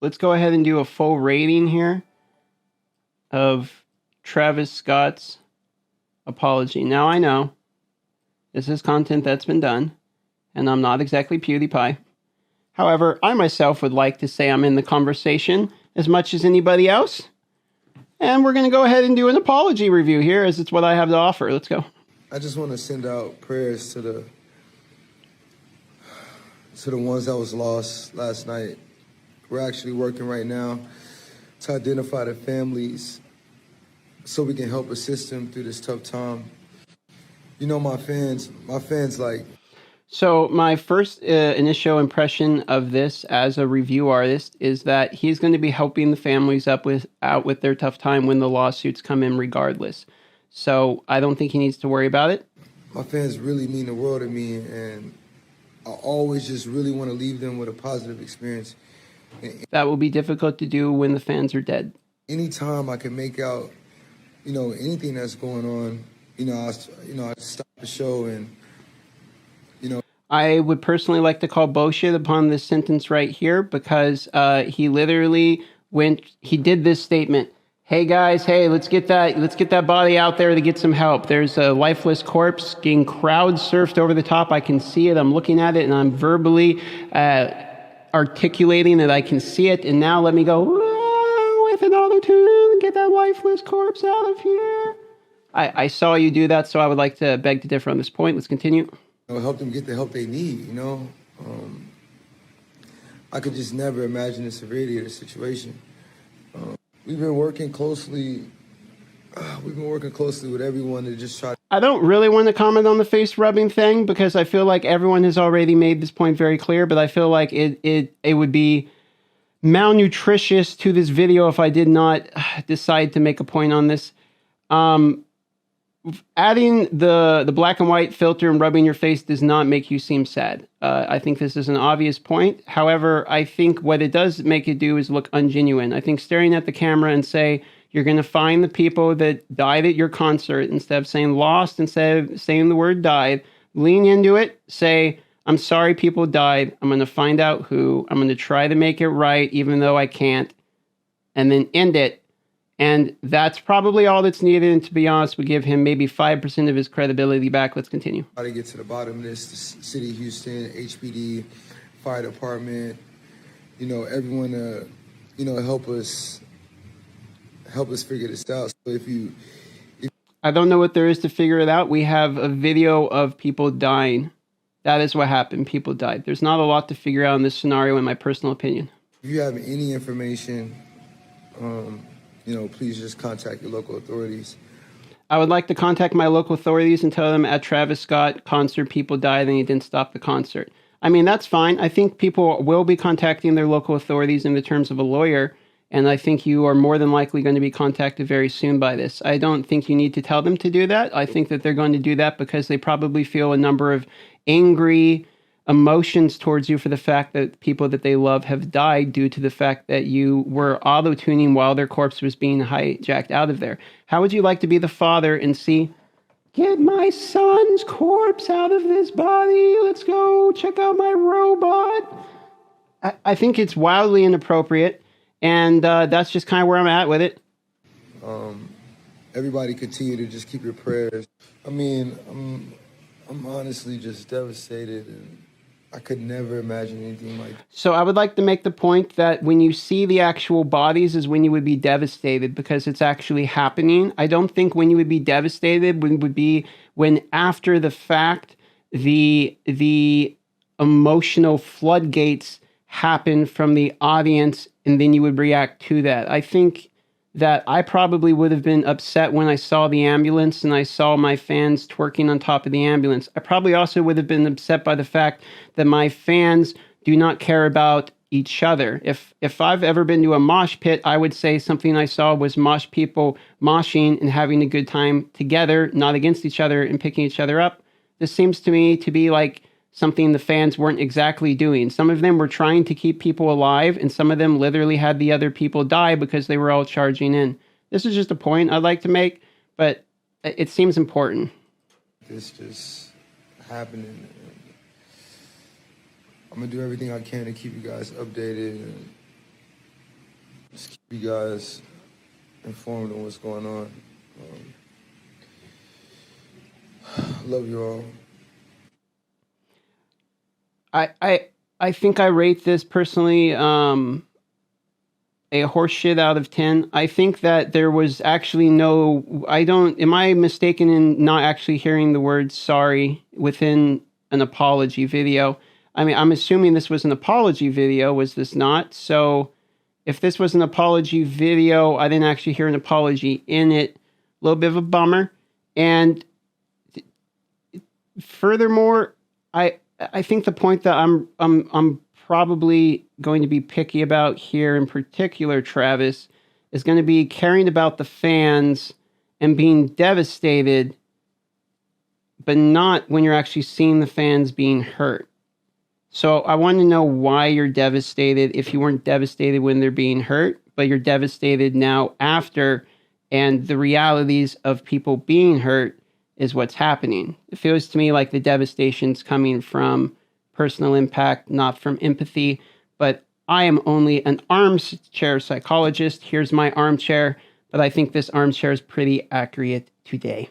let's go ahead and do a full rating here of Travis Scott's apology. Now, I know this is content that's been done, and I'm not exactly PewDiePie. However, I myself would like to say I'm in the conversation as much as anybody else. And we're going to go ahead and do an apology review here, as it's what I have to offer. Let's go. I just want to send out prayers to the ones that was lost last night. We're actually working right now to identify the families so we can help assist them through this tough time. You know, my fans like... So my first initial impression of this as a review artist is that he's going to be helping the families out with their tough time when the lawsuits come in regardless. So I don't think he needs to worry about it. My fans really mean the world to me, and I always just really want to leave them with a positive experience. That will be difficult to do when the fans are dead. Anytime I can make out, anything that's going on, I stop the show and, I would personally like to call bullshit upon this sentence right here, because he literally he did this statement. Hey guys, let's get that body out there to get some help. There's a lifeless corpse getting crowd surfed over the top. I can see it. I'm looking at it, and I'm verbally articulating that I can see it. And now let me go with an auto-tune and get that lifeless corpse out of here. I saw you do that, so I would like to beg to differ on this point. Let's continue. Help them get the help they need, I could just never imagine the severity of the situation. We've been working closely with everyone to just try. I don't really want to comment on the face rubbing thing, because I feel like everyone has already made this point very clear, but I feel like it would be malnutritious to this video if I did not decide to make a point on this. Adding the black and white filter and rubbing your face does not make you seem sad. I think this is an obvious point. However, I think what it does make it do is look ungenuine. I think staring at the camera and say, you're going to find the people that died at your concert, instead of saying lost, instead of saying the word died, lean into it, say, I'm sorry people died. I'm going to find out who. I'm going to try to make it right, even though I can't. And then end it. And that's probably all that's needed. And to be honest, we give him maybe 5% of his credibility back. Let's continue. How to get to the bottom of this, the city of Houston, HPD, fire department, everyone help us figure this out. So if I don't know what there is to figure it out. We have a video of people dying. That is what happened. People died. There's not a lot to figure out in this scenario, in my personal opinion. If you have any information, please just contact your local authorities. I would like to contact my local authorities and tell them at Travis Scott concert people died and he didn't stop the concert. I mean, that's fine. I think people will be contacting their local authorities in the terms of a lawyer, and I think you are more than likely going to be contacted very soon by this. I don't think you need to tell them to do that. I think that they're going to do that because they probably feel a number of angry emotions towards you for the fact that people that they love have died due to the fact that you were auto-tuning while their corpse was being hijacked out of there. How would you like to be the father and see, get my son's corpse out of this body, let's go check out my robot? I think it's wildly inappropriate, and that's just kind of where I'm at with it. Everybody continue to just keep your prayers. I mean, I'm honestly just devastated, and I could never imagine anything like that. So I would like to make the point that when you see the actual bodies is when you would be devastated, because it's actually happening. I don't think when you would be devastated would be when after the fact the emotional floodgates happen from the audience, and then you would react to that. I think that I probably would have been upset when I saw the ambulance and I saw my fans twerking on top of the ambulance. I probably also would have been upset by the fact that my fans do not care about each other. If I've ever been to a mosh pit, I would say something I saw was mosh people moshing and having a good time together, not against each other and picking each other up. This seems to me to be like something the fans weren't exactly doing. Some of them were trying to keep people alive, and some of them literally had the other people die because they were all charging in. This is just a point I'd like to make, but it seems important. This just happening. I'm going to do everything I can to keep you guys updated. And Just keep you guys informed on what's going on. Love you all. I think I rate this personally a horseshit out of 10. I think that there was actually no, am I mistaken in not actually hearing the word sorry within an apology video? I mean, I'm assuming this was an apology video, was this not? So if this was an apology video, I didn't actually hear an apology in it. A little bit of a bummer. And furthermore, I think the point that I'm probably going to be picky about here in particular, Travis, is going to be caring about the fans and being devastated, but not when you're actually seeing the fans being hurt. So I want to know why you're devastated if you weren't devastated when they're being hurt, but you're devastated now after, and the realities of people being hurt is what's happening. It feels to me like the devastation's coming from personal impact, not from empathy. But I am only an armchair psychologist. Here's my armchair, but I think this armchair is pretty accurate today.